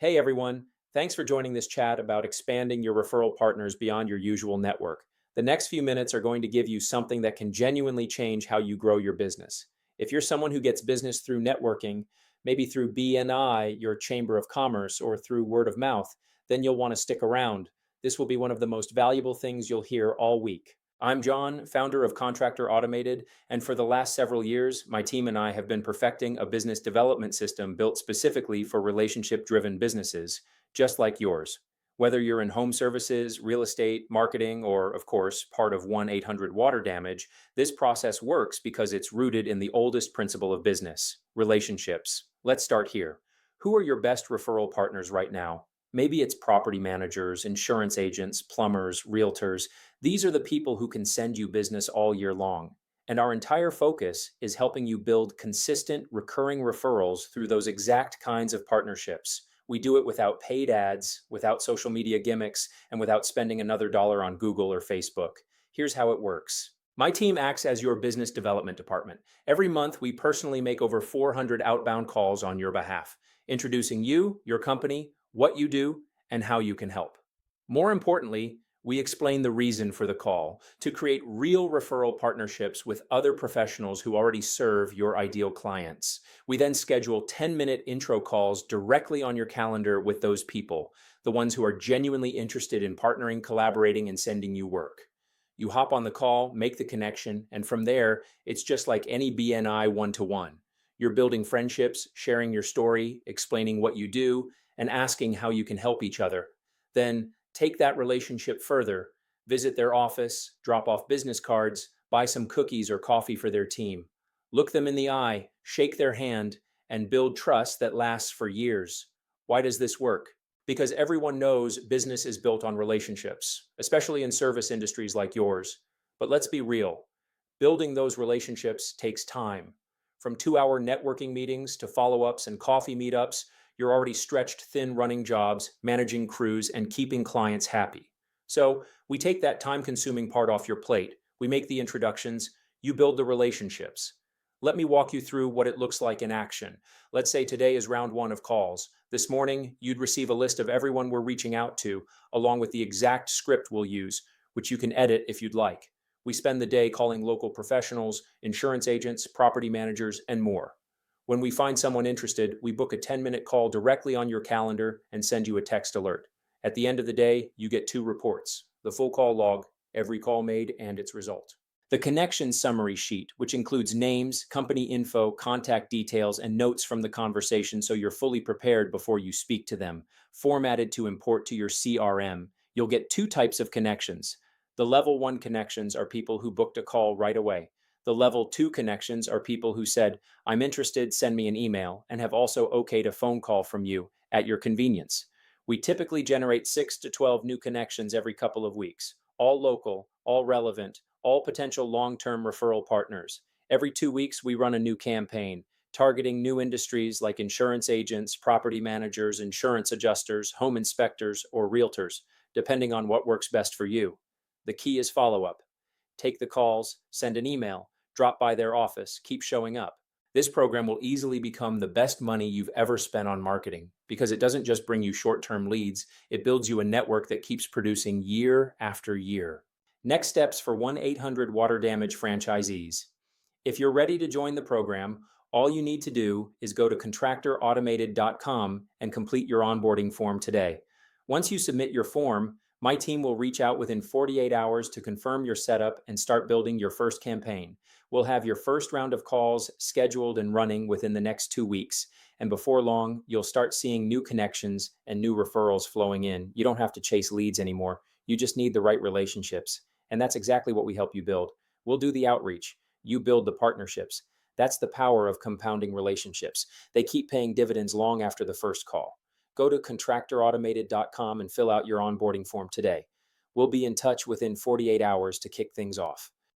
Hey everyone, thanks for joining this chat about expanding your referral partners beyond your usual network. The next few minutes are going to give you something that can genuinely change how you grow your business. If you're someone who gets business through networking, maybe through BNI, your chamber of commerce, or through word of mouth, then you'll want to stick around. This will be one of the most valuable things you'll hear all week. I'm John, founder of Contractor Automated, and for the last several years, my team and I have been perfecting a business development system built specifically for relationship driven businesses, just like yours. Whether you're in home services, real estate, marketing, or, of course, part of 1 800 water damage, this process works because it's rooted in the oldest principle of business relationships. Let's start here. Who are your best referral partners right now? Maybe it's property managers, insurance agents, plumbers, realtors. These are the people who can send you business all year long. And our entire focus is helping you build consistent, recurring referrals through those exact kinds of partnerships. We do it without paid ads, without social media gimmicks, and without spending another dollar on Google or Facebook. Here's how it works. My team acts as your business development department. Every month, we personally make over 400 outbound calls on your behalf, introducing you, your company, what you do, and how you can help. More importantly, we explain the reason for the call to create real referral partnerships with other professionals who already serve your ideal clients. We then schedule 10-minute intro calls directly on your calendar with those people, the ones who are genuinely interested in partnering, collaborating, and sending you work. You hop on the call, make the connection, and from there, it's just like any BNI one-to-one. You're building friendships, sharing your story, explaining what you do, and asking how you can help each other. Then take that relationship further, visit their office, drop off business cards, buy some cookies or coffee for their team. Look them in the eye, shake their hand, and build trust that lasts for years. Why does this work? Because everyone knows business is built on relationships, especially in service industries like yours. But let's be real. Building those relationships takes time. From 2-hour networking meetings to follow ups and coffee meetups, you're already stretched thin running jobs, managing crews, and keeping clients happy. So we take that time consuming part off your plate. We make the introductions, you build the relationships. Let me walk you through what it looks like in action. Let's say today is round one of calls. This morning, you'd receive a list of everyone we're reaching out to, along with the exact script we'll use, which you can edit if you'd like. We spend the day calling local professionals, insurance agents, property managers, and more. When we find someone interested, we book a 10-minute call directly on your calendar and send you a text alert. At the end of the day, you get 2 reports, the full call log, every call made, and its result. The connection summary sheet, which includes names, company info, contact details, and notes from the conversation so you're fully prepared before you speak to them, formatted to import to your CRM. You'll get 2 types of connections. The level 1 connections are people who booked a call right away. The level 2 connections are people who said, I'm interested, send me an email, and have also okayed a phone call from you at your convenience. We typically generate 6 to 12 new connections every couple of weeks, all local, all relevant, all potential long-term referral partners. Every 2 weeks, we run a new campaign, targeting new industries like insurance agents, property managers, insurance adjusters, home inspectors, or realtors, depending on what works best for you. The key is follow-up. Take the calls, send an email, drop by their office, keep showing up. This program will easily become the best money you've ever spent on marketing because it doesn't just bring you short-term leads, it builds you a network that keeps producing year after year. Next steps for 1 800 water damage franchisees. If you're ready to join the program, all you need to do is go to contractorautomated.com and complete your onboarding form today. Once you submit your form, my team will reach out within 48 hours to confirm your setup and start building your first campaign. We'll have your first round of calls scheduled and running within the next 2 weeks. And before long, you'll start seeing new connections and new referrals flowing in. You don't have to chase leads anymore. You just need the right relationships. And that's exactly what we help you build. We'll do the outreach. You build the partnerships. That's the power of compounding relationships. They keep paying dividends long after the first call. Go to contractorautomated.com and fill out your onboarding form today. We'll be in touch within 48 hours to kick things off.